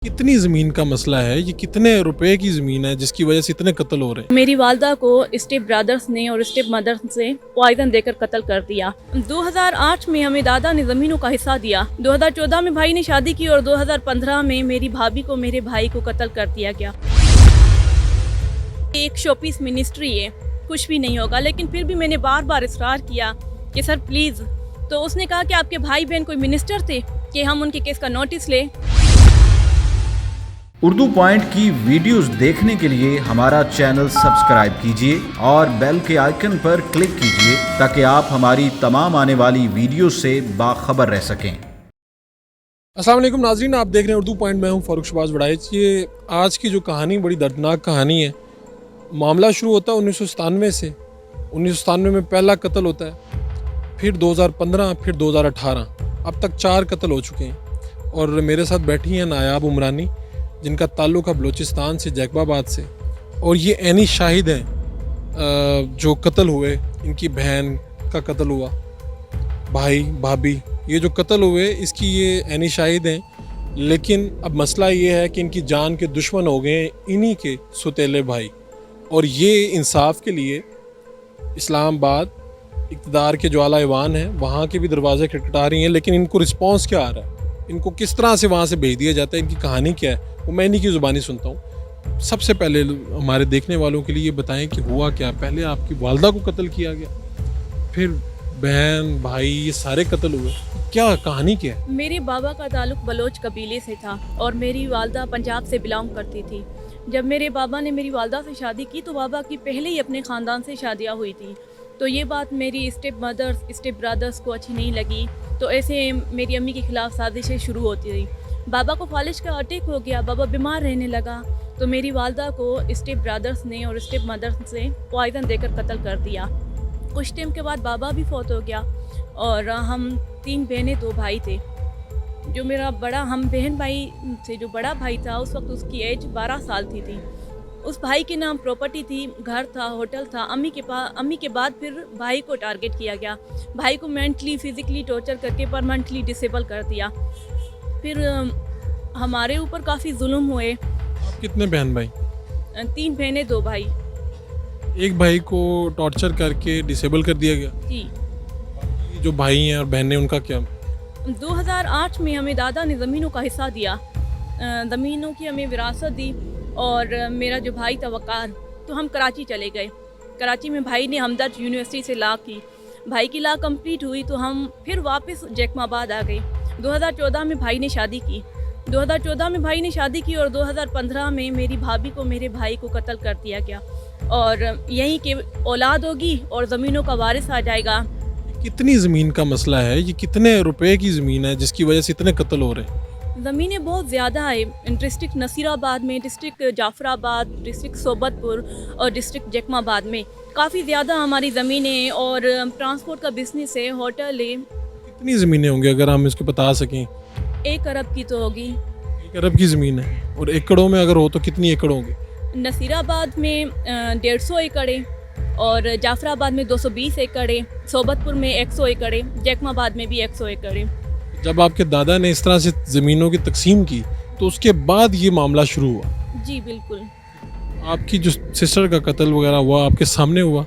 कितनी ज़मीन का मसला है? ये कितने रुपए की ज़मीन है जिसकी वजह से इतने कत्ल हो रहे हैं? मेरी वालदा को स्टेप ब्रदर्स ने और स्टेप मदर्स ने पॉइजन देकर कत्ल कर दिया। 2008 में हमें दादा ने ज़मीनों का हिस्सा दिया। 2014 में भाई ने शादी की और 2015 में मेरी भाभी को मेरे भाई को कत्ल कर दिया गया। एक शोपीस मिनिस्ट्री है, कुछ भी नहीं होगा, लेकिन फिर भी मैंने बार बार इसरार किया कि सर प्लीज़। तो उसने कहा कि आपके भाई बहन कोई मिनिस्टर थे कि हम उनके केस का नोटिस लें। उर्दू पॉइंट की वीडियोस देखने के लिए हमारा चैनल सब्सक्राइब कीजिए और बेल के आइकन पर क्लिक कीजिए ताकि आप हमारी तमाम आने वाली वीडियोस से बाखबर रह सकें। अस्सलाम वालेकुम नाज़रीन, आप देख रहे हैं उर्दू पॉइंट। मैं हूं फ़ारूक शहबाज वड़ाइच। ये आज की जो कहानी बड़ी दर्दनाक कहानी है। मामला शुरू होता है 1997 से। 1997 में पहला कत्ल होता है, फिर 2015, फिर 2018। अब तक 4 कत्ल हो चुके हैं। और मेरे साथ बैठी हैं नायाब उमरानी, जिनका ताल्लुक़ है बलूचिस्तान से, जैकबाबाद से। और ये ऐनी शाहिद हैं जो कत्ल हुए। इनकी बहन का कत्ल हुआ, भाई भाभी, ये जो कत्ल हुए इसकी ये ऐनी शाहिद हैं। लेकिन अब मसला ये है कि इनकी जान के दुश्मन हो गए इन्हीं के सुतेले भाई। और ये इंसाफ के लिए इस्लामाबाद इक़्तिदार के जो आला ईवान हैं वहाँ के भी दरवाज़े खटखटा रही हैं। लेकिन इनको रिस्पॉन्स क्या आ रहा है, इनको किस तरह से वहाँ से भेज दिया जाता है, इनकी कहानी क्या है, वो मैं इन्हीं की ज़ुबानी सुनता हूँ। सबसे पहले हमारे देखने वालों के लिए ये बताएं कि हुआ क्या। पहले आपकी वालदा को कत्ल किया गया, फिर बहन भाई ये सारे कत्ल हुए, क्या कहानी क्या है? मेरे बाबा का ताल्लुक बलोच कबीले से था और मेरी वालदा पंजाब से बिलोंग करती थी। जब मेरे बाबा ने मेरी वालदा से शादी की तो बाबा की पहले ही अपने ख़ानदान से शादियाँ हुई थी। तो ये बात मेरी स्टेप मदर्स, स्टेप ब्रदर्स को अच्छी नहीं लगी। तो ऐसे मेरी अम्मी के ख़िलाफ़ साजिशें शुरू होती रही। बाबा को फालिज का अटैक हो गया, बाबा बीमार रहने लगा। तो मेरी वालदा को स्टेप ब्रदर्स ने और स्टेप मदर्स ने पॉइजन देकर कत्ल कर दिया। कुछ टाइम के बाद बाबा भी फौत हो गया और हम 3 बहनें 2 भाई थे। जो मेरा बड़ा हम बहन भाई से जो बड़ा भाई था उस वक्त उसकी एज 12 साल थी। उस भाई के नाम प्रॉपर्टी थी, घर था, होटल था। अम्मी के बाद फिर भाई को टारगेट किया गया। भाई को मेंटली फिज़िकली टॉर्चर करके परमानेंटली डिसेबल कर दिया। फिर हमारे ऊपर काफ़ी जुल्म हुए। आप कितने बहन भाई? 3 बहनें 2 भाई। एक भाई को टॉर्चर करके डिसेबल कर दिया गया। जी। जो भाई हैं और बहनें उनका क्या? 2008 में हमें दादा ने ज़मीनों का हिस्सा दिया। ज़मीनों की हमें विरासत दी और मेरा जो भाई था वकार, तो हम कराची चले गए। कराची में भाई ने हमदर्द यूनिवर्सिटी से लॉ की। भाई की लॉ कंप्लीट हुई तो हम फिर वापस जैकबाबाद आ गए। 2014 में भाई ने शादी की। 2014 में भाई ने शादी की और 2015 में मेरी भाभी को मेरे भाई को कत्ल कर दिया गया। और यहीं के औलाद होगी और ज़मीनों का वारिस आ जाएगा। कितनी ज़मीन का मसला है? ये कितने रुपए की ज़मीन है जिसकी वजह से इतने कत्ल हो रहे हैं? ज़मीनें बहुत ज़्यादा है। डिस्ट्रिक्ट नसीराबाद में, डिस्ट्रिक्ट जाफराबाद, डिस्ट्रिक्ट सोबतपुर और डिस्ट्रिक्ट जैकबाबाद में काफ़ी ज़्यादा हमारी ज़मीनें हैं। और ट्रांसपोर्ट का बिजनेस है, होटल है। कितनी ज़मीनें होंगी अगर हम इसको बता सकें? 1 अरब की तो होगी। 1 अरब की ज़मीन है। और एकड़ों में अगर हो तो कितनी एकड़ होंगी? नसीराबाद में 150 एकड़ है और जाफराबाद में 220 एकड़ है, सोबतपुर में 100 एकड़ है, जैकबाबाद में भी 100 एकड़ है। जब आपके दादा ने इस तरह से ज़मीनों की तकसीम की तो उसके बाद ये मामला शुरू हुआ? जी बिल्कुल। आपकी जो सिस्टर का कत्ल वगैरह हुआ आपके सामने हुआ?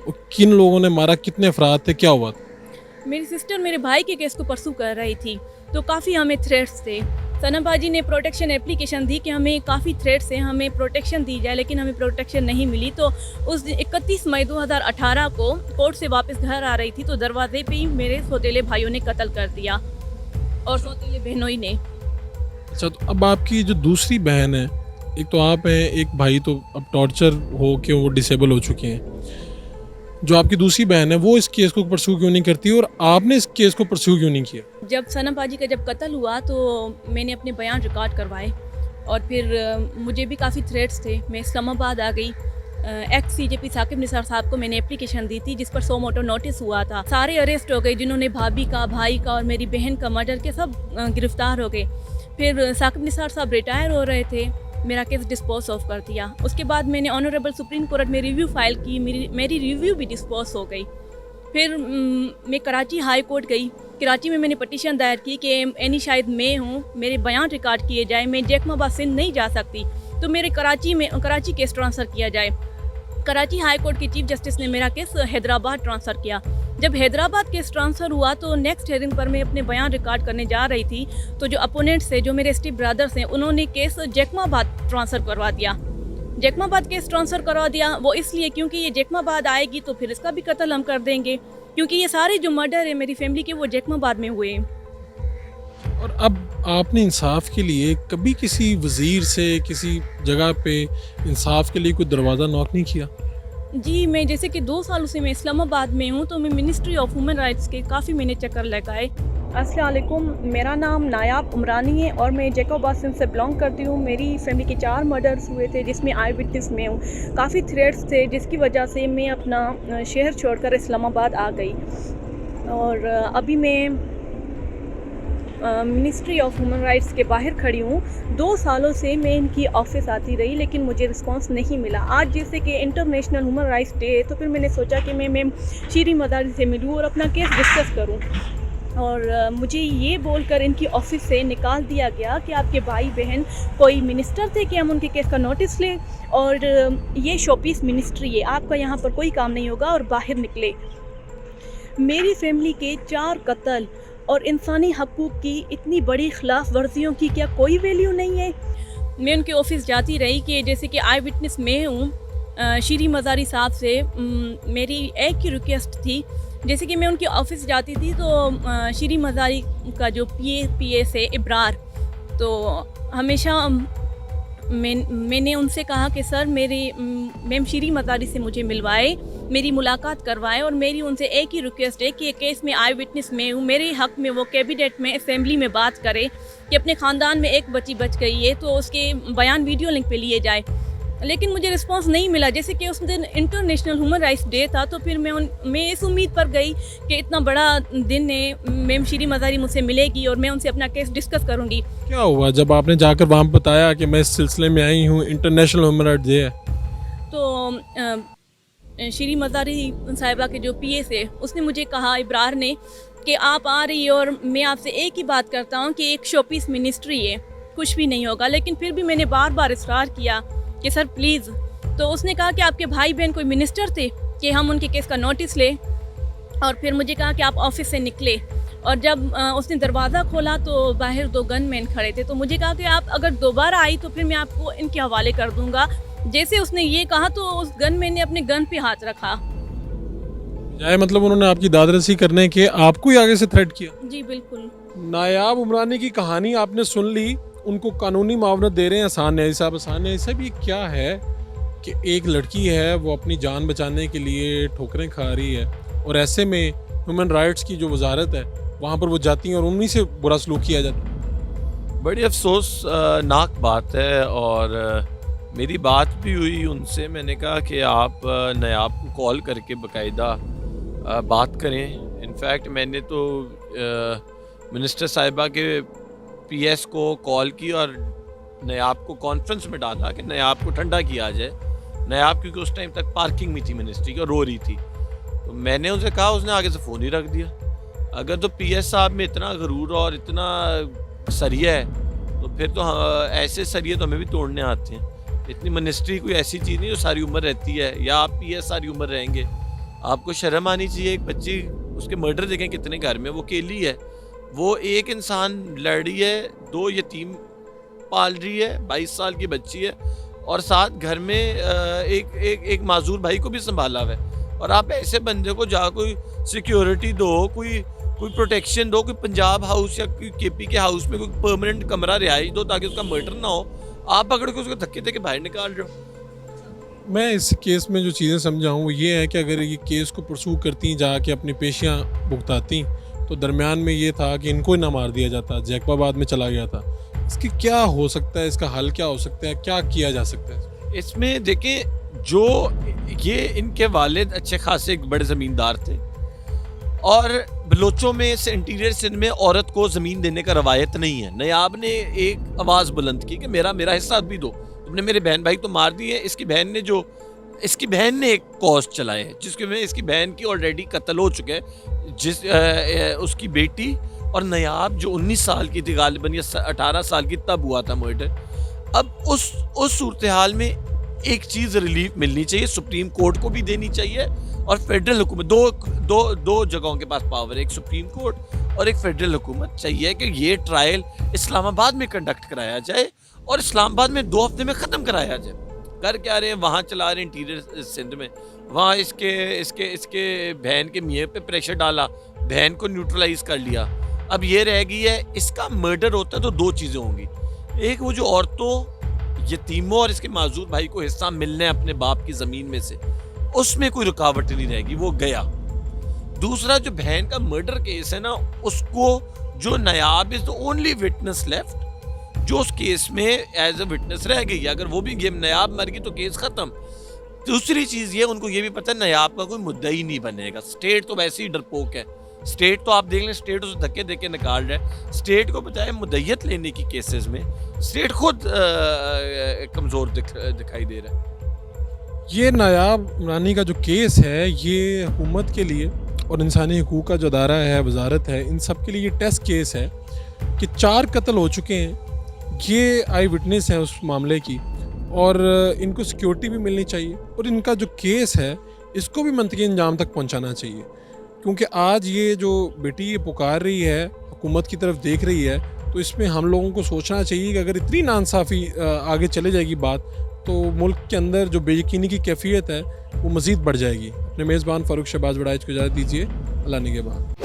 और किन लोगों ने मारा, कितने अफराद थे, क्या हुआ था? मेरी सिस्टर मेरे भाई के केस को परसू कर रही थी तो काफ़ी हमें थ्रेट्स थे। सनम बाजी ने प्रोटेक्शन एप्लीकेशन दी कि हमें काफ़ी थ्रेट्स हैं, हमें प्रोटेक्शन दी जाए, लेकिन हमें प्रोटेक्शन नहीं मिली। तो उस दिन 31 मई 2018 को कोर्ट से वापस घर आ रही थी तो दरवाजे पे ही मेरे सौतेले भाइयों ने कत्ल कर दिया और सौतेले बहनों ही ने। अच्छा, तो अब आपकी जो दूसरी बहन है, एक तो आप हैं, एक भाई तो अब टॉर्चर हो के वो डिसेबल हो चुके हैं। जो आपकी दूसरी बहन है वो इस केस को परस्यू क्यों नहीं करती और आपने इस केस को परस्यू क्यों नहीं किया? जब सनम बाजी का जब कत्ल हुआ तो मैंने अपने बयान रिकॉर्ड करवाए और फिर मुझे भी काफ़ी थ्रेट्स थे। मैं इस्लामाबाद आ गई। एक्स CJP साकिब निसार साहब को मैंने एप्लीकेशन दी थी जिस पर 100 मोटो नोटिस हुआ था। सारे अरेस्ट हो गए जिन्होंने भाभी का, भाई का और मेरी बहन का मर्डर के, सब गिरफ्तार हो गए। फिर साकिब निसार साहब रिटायर हो रहे थे, मेरा केस डिस्पोज ऑफ कर दिया। उसके बाद मैंने ऑनरेबल सुप्रीम कोर्ट में रिव्यू फाइल की, मेरी रिव्यू भी डिस्पोज हो गई। फिर मैं कराची हाई कोर्ट गई कराची में मैंने पटिशन दायर की कि एनी शायद मैं हूँ, मेरे बयान रिकॉर्ड किए जाए, मैं जैकमाबाद सिंध नहीं जा सकती, तो मेरे कराची केस ट्रांसफ़र किया जाए। कराची हाई कोर्ट के चीफ जस्टिस ने मेरा केस हैदराबाद ट्रांसफ़र किया। जब हैदराबाद केस ट्रांसफ़र हुआ तो नेक्स्ट हेयरिंग पर मैं अपने बयान रिकॉर्ड करने जा रही थी, तो जो अपोनेंट्स थे, जो मेरे स्टेप ब्रदर्स हैं, उन्होंने केस जैकमाबाद ट्रांसफ़र करवा दिया। जैकमाबाद केस ट्रांसफ़र करवा दिया वो इसलिए क्योंकि ये जैकमाबाद आएगी तो फिर इसका भी कत्ल हम कर देंगे, क्योंकि ये सारे जो मर्डर है मेरी फैमिली के वो जैकमाबाद में हुए हैं। और अब आपने इंसाफ के लिए कभी किसी वज़ीर से किसी जगह पे इंसाफ के लिए कोई दरवाज़ा नॉक नहीं किया? जी, मैं जैसे कि 2 सालों से मैं इस्लामाबाद में हूँ, तो मैं मिनिस्ट्री ऑफ ह्यूमन राइट्स के काफ़ी मैंने चक्कर लगाए। अस्सलाम वालेकुम, मेरा नाम नायाब उमरानी है और मैं जैकमाबाद सिंध से बिलोंग करती हूँ। मेरी फैमिली के 4 मर्डर्स हुए थे जिसमें आई विटनेस में हूँ। काफ़ी थ्रेट्स थे जिसकी वजह से मैं अपना शहर छोड़कर इस्लामाबाद आ गई और अभी मैं मिनिस्ट्री ऑफ ह्यूमन राइट्स के बाहर खड़ी हूँ। 2 सालों से मैं इनकी ऑफिस आती रही लेकिन मुझे रिस्पांस नहीं मिला। आज जैसे कि इंटरनेशनल ह्यूमन राइट्स डे है तो फिर मैंने सोचा कि मैं मैम शीरी मदारी से मिलूँ और अपना केस डिस्कस करूँ, और मुझे ये बोलकर इनकी ऑफिस से निकाल दिया गया कि आपके भाई बहन कोई मिनिस्टर थे कि हम उनके केस का नोटिस लें, और ये शोपीस मिनिस्ट्री है, आपका यहाँ पर कोई काम नहीं होगा और बाहर निकले। मेरी फैमिली के 4 कत्ल और इंसानी हकूक़ की इतनी बड़ी खिलाफ वर्जियों की क्या कोई वैल्यू नहीं है? मैं उनके ऑफिस जाती रही कि जैसे कि आई विटनेस मैं हूँ। शीरी मज़ारी साहब से मेरी एक ही रिक्वेस्ट थी, जैसे कि मैं उनके ऑफिस जाती थी तो शीरी मज़ारी का जो पीए से इब्रार, तो हमेशा मैंने उनसे कहा कि सर मैम शीरी मज़ारी से मुझे मिलवाए, मेरी मुलाकात करवाएं, और मेरी उनसे एक ही रिक्वेस्ट है कि ये केस में आई विटनेस में हूँ, मेरे हक़ में वो कैबिनेट में असेंबली में बात करे कि अपने ख़ानदान में एक बच्ची बच गई है तो उसके बयान वीडियो लिंक पे लिए जाए। लेकिन मुझे रिस्पांस नहीं मिला। जैसे कि उस दिन इंटरनेशनल ह्यूमन राइट्स डे था तो फिर मैं इस उम्मीद पर गई कि इतना बड़ा दिन है, मैम शीरी मज़ारी मुझसे मिलेगी और मैं उनसे अपना केस डिस्कस करूँगी। क्या हुआ जब आपने जाकर वहाँ बताया कि मैं इस सिलसिले में आई हूँ, इंटरनेशनल ह्यूमन राइट्स डे है? तो शीरी मज़ारी साहिबा के जो पीए से उसने मुझे कहा, इब्रार ने, कि आप आ रही हो और मैं आपसे एक ही बात करता हूँ कि एक शोपीस मिनिस्ट्री है, कुछ भी नहीं होगा। लेकिन फिर भी मैंने बार बार इसरार किया कि सर प्लीज़। तो उसने कहा कि आपके भाई बहन कोई मिनिस्टर थे कि हम उनके केस का नोटिस लें, और फिर मुझे कहा कि आप ऑफिस से निकले, और जब उसने दरवाज़ा खोला तो बाहर 2 गनमैन खड़े थे। तो मुझे कहा कि आप अगर दोबारा आई तो फिर मैं आपको इनके हवाले कर दूंगा। जैसे उसने ये कहा तो उस गनमैन ने अपने गन पे हाथ रखा। मतलब उन्होंने आपकी दादरसी करने के आपको ही आगे से थ्रेट किया? जी बिल्कुल। नायाब उमरानी की कहानी आपने सुन ली, उनको कानूनी मावनत दे रहे हैं एहसान न्यासी साहब। एहसान न्यासी साहब, ये क्या है कि एक लड़की है वो अपनी जान बचाने के लिए ठोकरें खा रही है और ऐसे में ह्यूमन राइट्स की जो वजारत है वहाँ पर वो जाती हैं और उन्हीं से बुरा सलूक किया जाता है। बड़ी अफसोसनाक बात है, और मेरी बात भी हुई उनसे। मैंने कहा कि आप नायाब को कॉल करके बाकायदा बात करें। इनफैक्ट मैंने तो मिनिस्टर साहिबा के पीएस को कॉल की और नायाब को कॉन्फ्रेंस में डाला कि नायाब को ठंडा किया जाए। नायाब क्योंकि उस टाइम तक पार्किंग में थी मिनिस्ट्री की और रो रही थी, तो मैंने उनसे कहा, उसने आगे से फ़ोन ही रख दिया। अगर तो पीएस साहब में इतना गरूर और इतना सरिया है तो फिर तो ऐसे सरिये तो हमें भी तोड़ने आते हैं। इतनी मिनिस्ट्री कोई ऐसी चीज़ नहीं जो सारी उम्र रहती है, या आप पीएस सारी उम्र रहेंगे। आपको शर्म आनी चाहिए। एक बच्ची, उसके मर्डर देखें कितने घर में, वो अकेली है, वो एक इंसान लड़ रही है, 2 यतीम पाल रही है, 22 साल की बच्ची है, और साथ घर में एक माजूर भाई को भी संभाला हुआ है। और आप ऐसे बंदे को जा कोई सिक्योरिटी दो, कोई प्रोटेक्शन दो, कोई पंजाब हाउस या कोई केपी के हाउस में कोई परमानेंट कमरा रिहाइश दो ताकि उसका मर्डर ना हो। आप पकड़ के उसको धक्के दे के बाहर निकाल रहे हो। मैं इस केस में जो चीज़ें समझा हूँ वो ये है कि अगर ये केस को परसू करती, जाके अपनी पेशियाँ भुगताती, तो दरमियान में ये था कि इनको ही ना मार दिया जाता, जैकबाबाद में चला गया था। इसकी क्या हो सकता है, इसका हल क्या हो सकता है, क्या किया जा सकता है? इसमें देखें, जो ये इनके वालिद अच्छे खासे एक बड़े ज़मींदार थे, और बलोचों में से इंटीरियर सिंध में औरत को ज़मीन देने का रवायत नहीं है। नायाब ने एक आवाज़ बुलंद की कि मेरा हिस्सा भी दो, तुमने मेरे बहन भाई तो मार दिए। इसकी बहन ने जो इसकी बहन ने एक कॉज चलाए है जिसके में इसकी बहन की ऑलरेडी कत्ल हो चुका है, उसकी बेटी और नयाब जो 19 साल की थी गालिबन या 18 साल की तब हुआ था मर्डर। अब उस सूरत हाल में एक चीज़ रिलीफ मिलनी चाहिए, सुप्रीम कोर्ट को भी देनी चाहिए और फेडरल हुकूमत, दो जगहों के पास पावर है, एक सुप्रीम कोर्ट और एक फेडरल हुकूमत चाहिए कि ये ट्रायल इस्लामाबाद में कंडक्ट कराया जाए और इस्लामाबाद में 2 हफ्ते में ख़त्म कराया जाए। कर क्या रहे हैं, वहाँ चला रहे हैं इंटीरियर सिंध में, वहाँ इसके बहन के मियाँ पे प्रेशर डाला, बहन को न्यूट्रलाइज कर लिया। अब ये रह गई है, इसका मर्डर होता है तो 2 चीज़ें होंगी, एक वो जो औरतों यतीमों और इसके माजूर भाई को हिस्सा मिलने अपने बाप की ज़मीन में से, उसमें कोई रुकावट नहीं रहेगी, वो गया। दूसरा जो बहन का मर्डर केस है ना, उसको जो Nayab is the only witness left जो उस केस में एज अ विटनेस रह गई, अगर वो भी नयाब मर गई तो केस खत्म। दूसरी चीज़ ये, उनको ये भी पता है नयाब का कोई मुद्दा ही नहीं बनेगा, स्टेट तो वैसे ही डरपोक है, स्टेट तो आप देख लें, स्टेट उसे धक्के देके निकाल रहा है, स्टेट को बजाय मुद्दत लेने की केसेस में स्टेट खुद कमज़ोर दिखाई दे रहा है। ये नायाब रानी का जो केस है, ये हुकूमत के लिए और इंसानी हकूक़ का जो अदारा है, वजारत है, इन सब के लिए ये टेस्ट केस है कि 4 कत्ल हो चुके हैं, ये आई विटनेस है उस मामले की और इनको सिक्योरिटी भी मिलनी चाहिए और इनका जो केस है इसको भी मंतकी अंजाम तक पहुंचाना चाहिए, क्योंकि आज ये जो बेटी ये पुकार रही है, हुकूमत की तरफ देख रही है, तो इसमें हम लोगों को सोचना चाहिए कि अगर इतनी नाइंसाफ़ी आगे चले जाएगी बात, तो मुल्क के अंदर जो बेयकीनी की कैफियत है वो मज़ीद बढ़ जाएगी। अपने मेज़बान फ़ारूक शहबाज वड़ाइच को इजाज़त दीजिए। अल्लाह निगहबान।